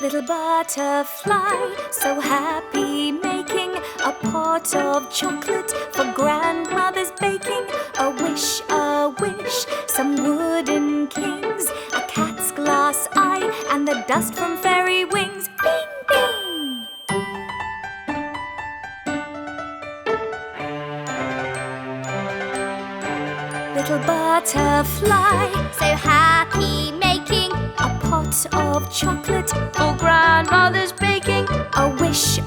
Little butterfly, so happy, making a pot of chocolate for grandmother's baking. A wish, some wooden kings, a cat's glass eye, and the dust from fairy wings. Bing, bing! Little butterfly, so happy, making a pot of chocolate for grandmother's baking. A wish,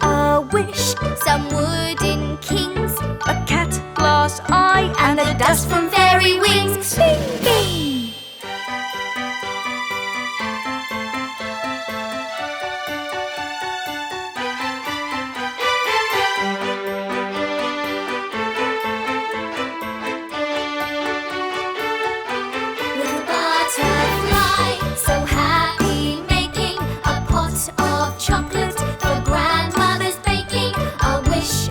Some wooden kings, a cat, glass eye, and the dust from fairy wings. Bing, bing! little butterfly, so happy, making a pot of chocolate for grandmother's baking. A wish,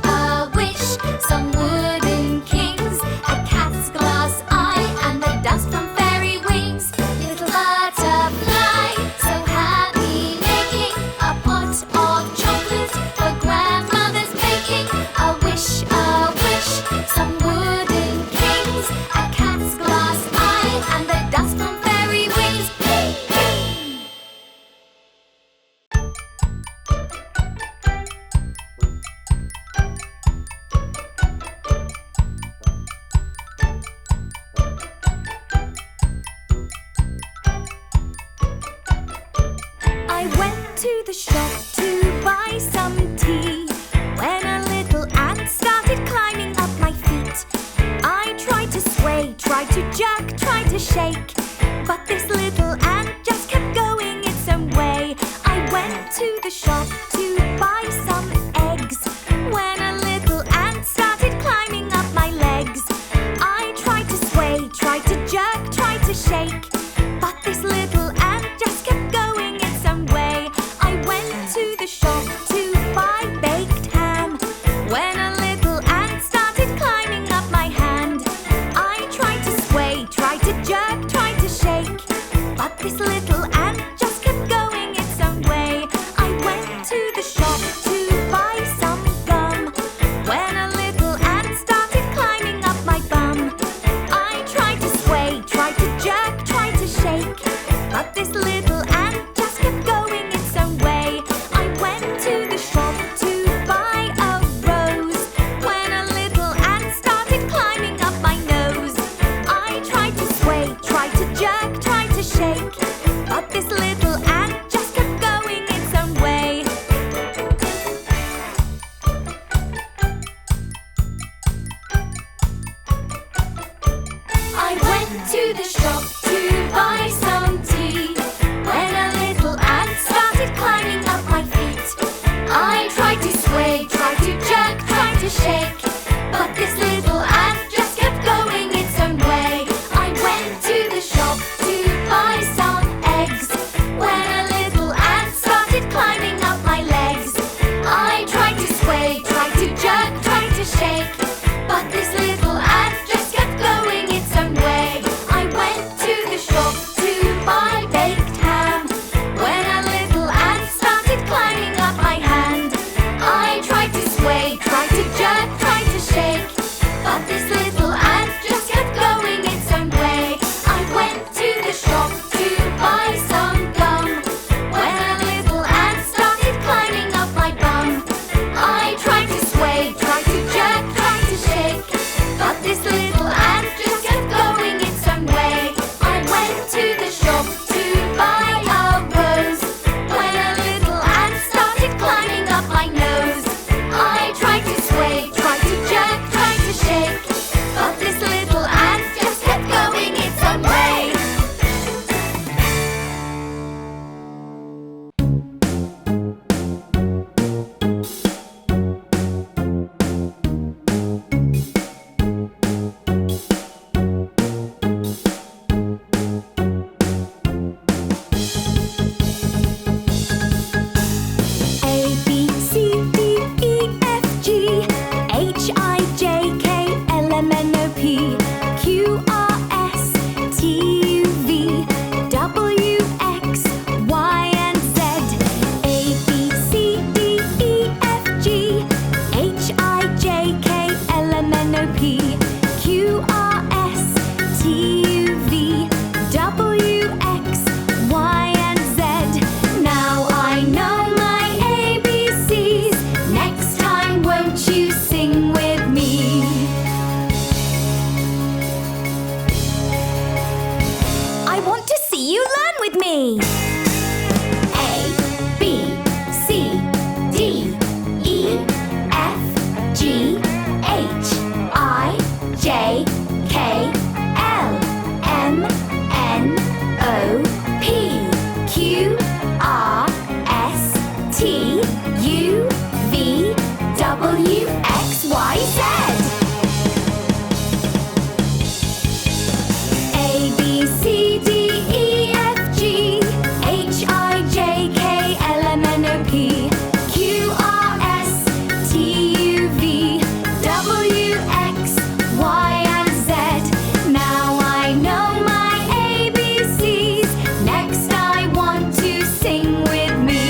some wooden kings, a cat's glass eye, and the dust from fairy wings. Little butterfly, so happy, making a pot of chocolate for grandmother's baking. A wish, some wooden kings, a cat's glass eye, and the dust from fairy wings. Bing, bing! I went to the shop to buy some tea when a little ant started climbing up my feet. I tried to sway, tried to jerk, tried to shake, but this little ant just kept going its own way. I went to the shop to buy some eggs when a little ant started climbing up my legs. I tried to sway, tried to jerk, tried to shake, but this little ant just kept going its own way. I went to the shop to buy baked ham when a little ant started climbing up my hand. I tried to sway, tried to jerk, tried to shake, but this little ant just kept going its own way. I went to the shop to buy some gum when a little ant started climbing up my bum. I tried to sway, tried to jerk, tried to shake, but this little ant just kept going its own way. I went to the shop to buy a rose when a little ant started climbing up my nose. I tried to sway, tried to jerk, tried to shake, but this little ant just kept going its own way. I went to the shop to buy some tea when a little ant started climbing up my feet. I tried to sway, tried to jerk, tried to shake, but this little ant just kept going its own way. I went to the shop to buy some P, Q, R, S, T, U, V, W, X, Y, and Z. Now I know my ABCs. Next time, won't you sing with me? I want to see you learn with me. A, B, C, D, E, F, G, H, I, J, K, L, M, N, O, P, Q, R, S, T, U, V, W, X, Y, Z. A, B, C, D, E, F, G, H, I, J, K, L, M, N, O, P, Q, R, S, T, U, V, W, X, Y, and Z. Now I know my ABCs. Next I want to sing with me.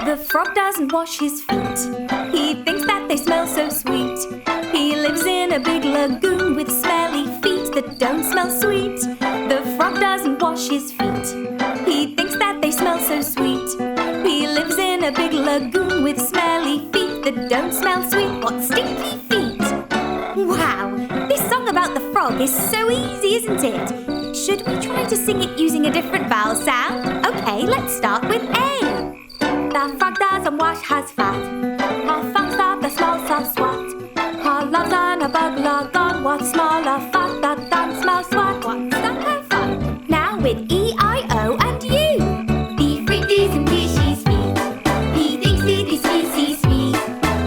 The frog doesn't wash his feet. He thinks that they smell so sweet. He lives in a big lagoon with smelly feet that don't smell sweet. The frog doesn't wash his feet. He thinks that they smell so sweet. He lives in a big lagoon with smelly feet that don't smell sweet. What stinky feet! Wow, this song about the frog is so easy, isn't it? Should we try to sing it using a different vowel sound? Okay, let's start with A. The frog doesn't wash his fat. Her fangs that the smell so swat. Her love's on a bug log on. What smaller fat that don't smell swat? What's that her fat? Now with E, I, O, and U. The frog doesn't wash his feet. He thinks that they smell so sweet.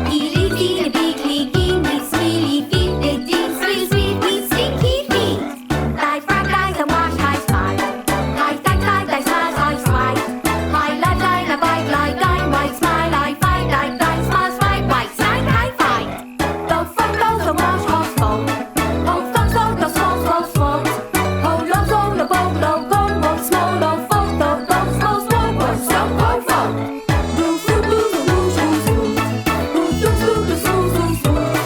He lives in a big lagoon with smelly feet that don't smell sweet. With stinky feet. The frog doesn't wash his fat. Her fangs that they smell so swat. Her love's on a bug log on. White smile I find, I smiles right, white sign I find. The frog doesn't wash her fault. Her fangs that the small swat. Her love's on a bug log on. What small of fault, the dog smells white, what so cold fault. The frog doesn't wash his feet. Her fangs that the small swat.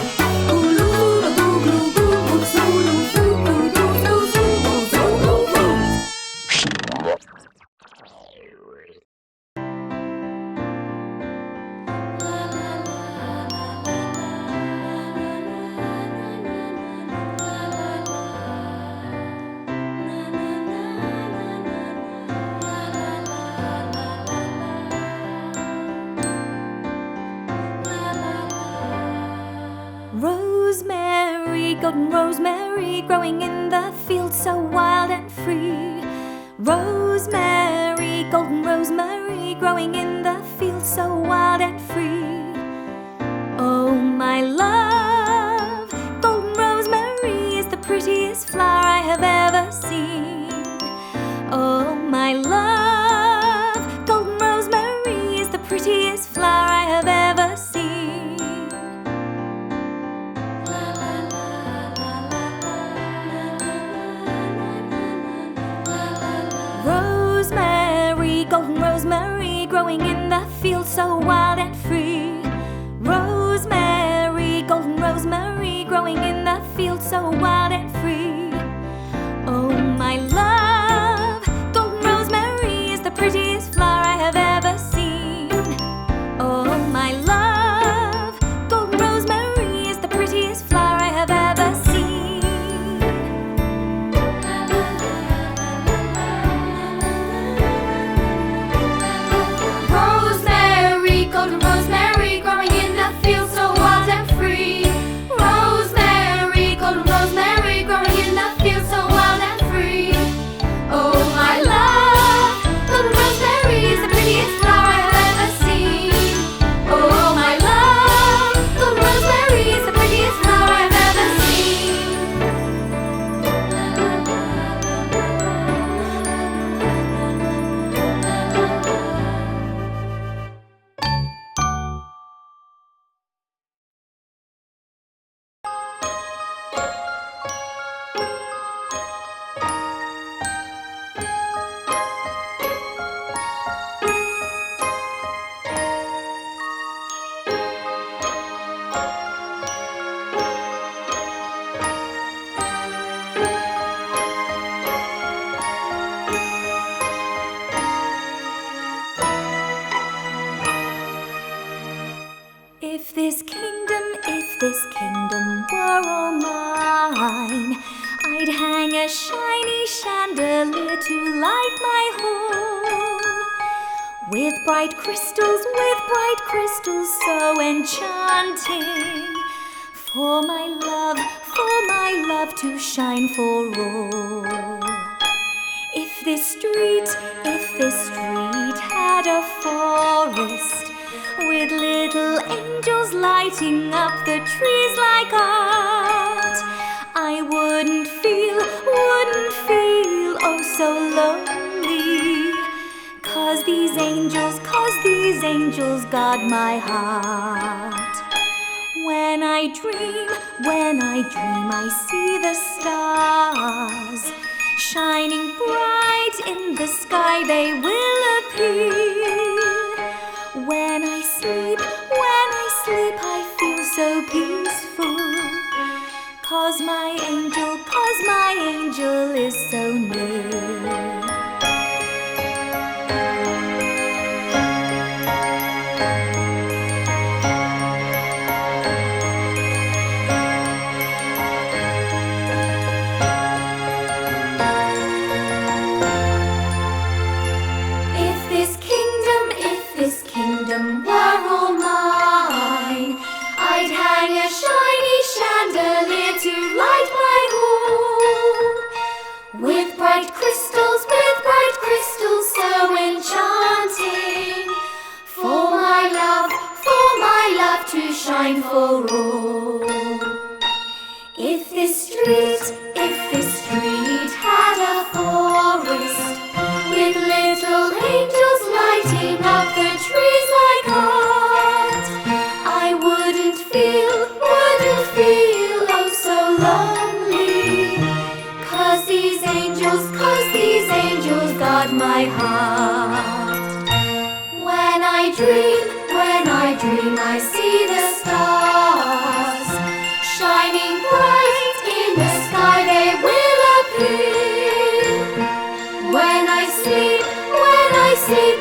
Her love's on a bug log on. What small of fault, the dog smells white, what so cold fault. Rosemary, golden rosemary, growing in the field so wild and free. Rosemary, golden rosemary, growing in the field so wild and free. Oh, my love, golden rosemary is the prettiest flower I have ever seen. Oh, my love, golden rosemary is the prettiest flower I have ever seen. Rosemary, golden rosemary, growing in the field so wild and free. Rosemary, golden rosemary, growing in the field so wild and free. Oh, my love, golden rosemary is the prettiest flower I have ever seen. Oh, my love, golden rosemary is the prettiest flower I have ever seen. Rosemary, golden this kingdom were all mine, I'd hang a shiny chandelier to light my hall, with bright crystals so enchanting, for my love to shine for all. If this street had a forest, with little angels lighting up the trees like art, I wouldn't feel oh so lonely, 'cause these angels guard my heart. When I dream, I see the stars shining bright in the sky, they will appear. When I sleep, I feel so peaceful, 'cause my angel is so near. Were all mine, I'd hang a shiny chandelier to light my hall, with bright crystals so enchanting, for my love to shine for all. If this street had a forest, with little angels lighting up the trees like art, I wouldn't feel oh so lonely, 'cause these angels guard my heart. When I dream, I see the stars shining bright in the sky, they will appear. When I sleep,